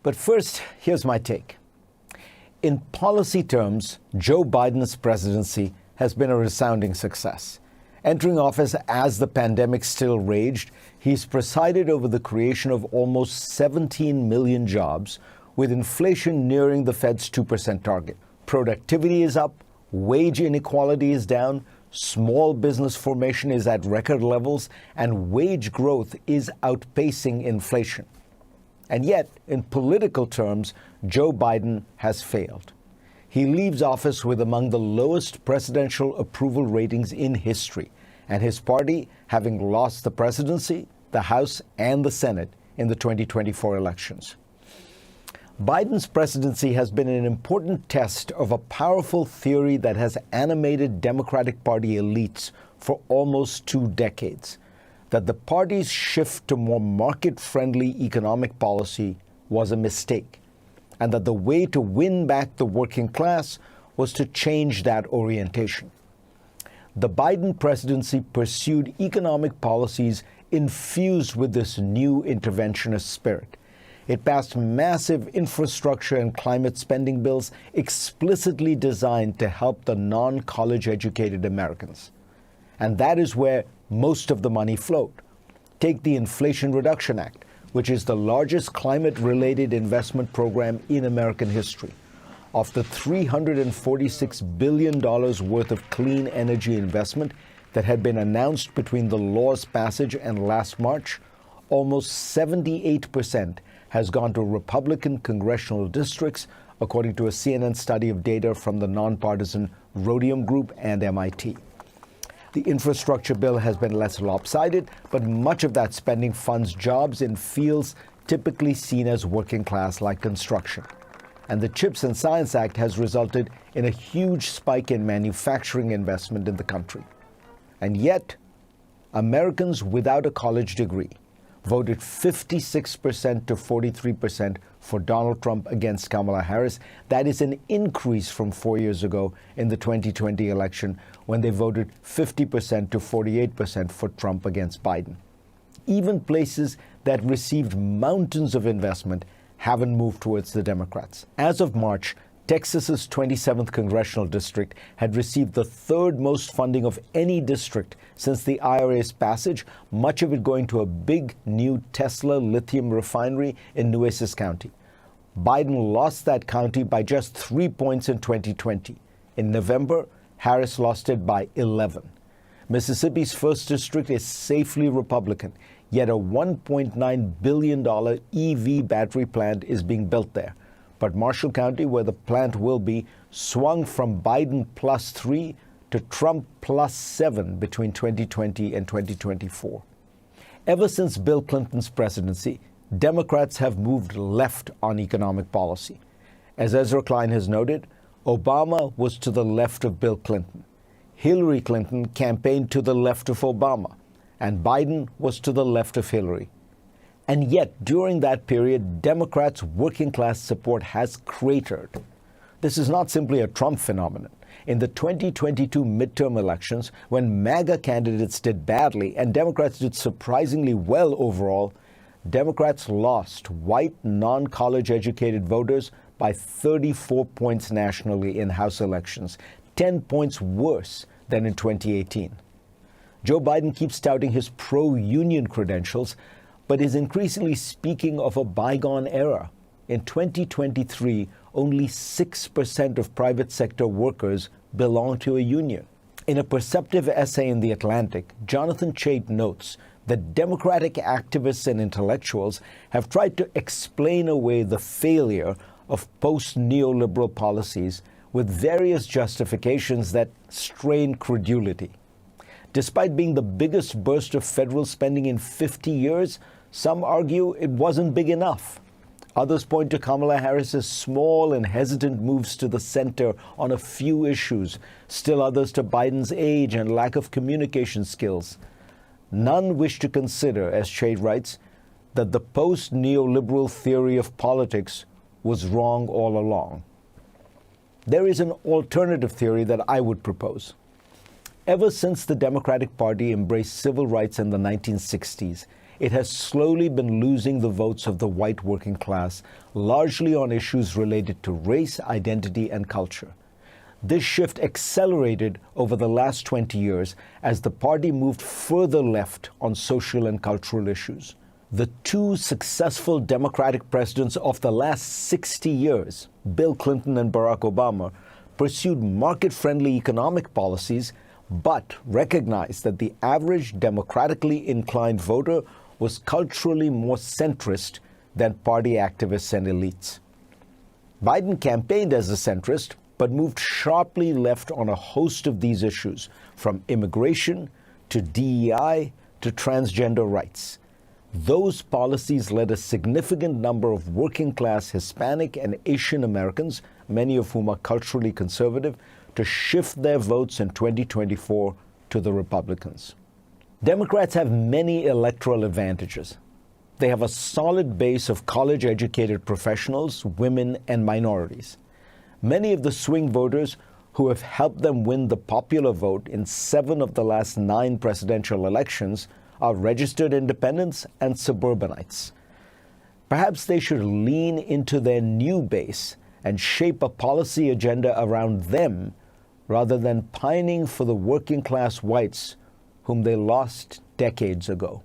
But first, here's my take. In policy terms, Joe Biden's presidency has been a resounding success. Entering office as the pandemic still raged, he's presided over the creation of almost 17 million jobs, with inflation nearing the Fed's 2% target. Productivity is up, wage inequality is down, small business formation is at record levels, and wage growth is outpacing inflation. And yet, in political terms, Joe Biden has failed. He leaves office with among the lowest presidential approval ratings in history, and his party having lost the presidency, the House, and the Senate in the 2024 elections. Biden's presidency has been an important test of a powerful theory that has animated Democratic Party elites for almost 2 decades, that the party's shift to more market-friendly economic policy was a mistake, and that the way to win back the working class was to change that orientation. The Biden presidency pursued economic policies infused with this new interventionist spirit. It passed massive infrastructure and climate spending bills explicitly designed to help the non-college educated Americans. And that is where most of the money flowed. Take the Inflation Reduction Act, which is the largest climate-related investment program in American history. Of the $346 billion worth of clean energy investment that had been announced between the law's passage and last March, almost 78% has gone to Republican congressional districts, according to a CNN study of data from the nonpartisan Rhodium Group and MIT. The infrastructure bill has been less lopsided, but much of that spending funds jobs in fields typically seen as working class, like construction. And the CHIPS and Science Act has resulted in a huge spike in manufacturing investment in the country. And yet, Americans without a college degree voted 56% to 43% for Donald Trump against Kamala Harris. That is an increase from 4 years ago in the 2020 election, when they voted 50% to 48% for Trump against Biden. Even places that received mountains of investment haven't moved towards the Democrats. As of March, Texas's 27th congressional district had received the 3rd most funding of any district since the IRA's passage, much of it going to a big new Tesla lithium refinery in Nueces County. Biden lost that county by just 3 points in 2020. In November, Harris lost it by 11. Mississippi's 1st district is safely Republican, yet a $1.9 billion EV battery plant is being built there. But Marshall County, where the plant will be, swung from Biden +3 to Trump +7 between 2020 and 2024. Ever since Bill Clinton's presidency, Democrats have moved left on economic policy. As Ezra Klein has noted, Obama was to the left of Bill Clinton. Hillary Clinton campaigned to the left of Obama, and Biden was to the left of Hillary. And yet, during that period, Democrats' working class support has cratered. This is not simply a Trump phenomenon. In the 2022 midterm elections, when MAGA candidates did badly and Democrats did surprisingly well overall, Democrats lost white, non-college educated voters by 34 points nationally in House elections, 10 points worse than in 2018. Joe Biden keeps touting his pro-union credentials, but is increasingly speaking of a bygone era. In 2023, only 6% of private sector workers belong to a union. In a perceptive essay in The Atlantic, Jonathan Chait notes that Democratic activists and intellectuals have tried to explain away the failure of post-neoliberal policies with various justifications that strain credulity. Despite being the biggest burst of federal spending in 50 years, some argue it wasn't big enough. Others point to Kamala Harris's small and hesitant moves to the center on a few issues, still others to Biden's age and lack of communication skills. None wish to consider, as Chait writes, that the post-neoliberal theory of politics was wrong all along. There is an alternative theory that I would propose. Ever since the Democratic Party embraced civil rights in the 1960s, it has slowly been losing the votes of the white working class, largely on issues related to race, identity, and culture. This shift accelerated over the last 20 years as the party moved further left on social and cultural issues. The two successful Democratic presidents of the last 60 years, Bill Clinton and Barack Obama, pursued market-friendly economic policies, but recognized that the average democratically inclined voter was culturally more centrist than party activists and elites. Biden campaigned as a centrist, but moved sharply left on a host of these issues, from immigration to DEI to transgender rights. Those policies led a significant number of working-class Hispanic and Asian Americans, many of whom are culturally conservative, to shift their votes in 2024 to the Republicans. Democrats have many electoral advantages. They have a solid base of college-educated professionals, women, and minorities. Many of the swing voters who have helped them win the popular vote in 7 of the last 9 presidential elections are registered independents and suburbanites. Perhaps they should lean into their new base and shape a policy agenda around them rather than pining for the working class whites whom they lost decades ago.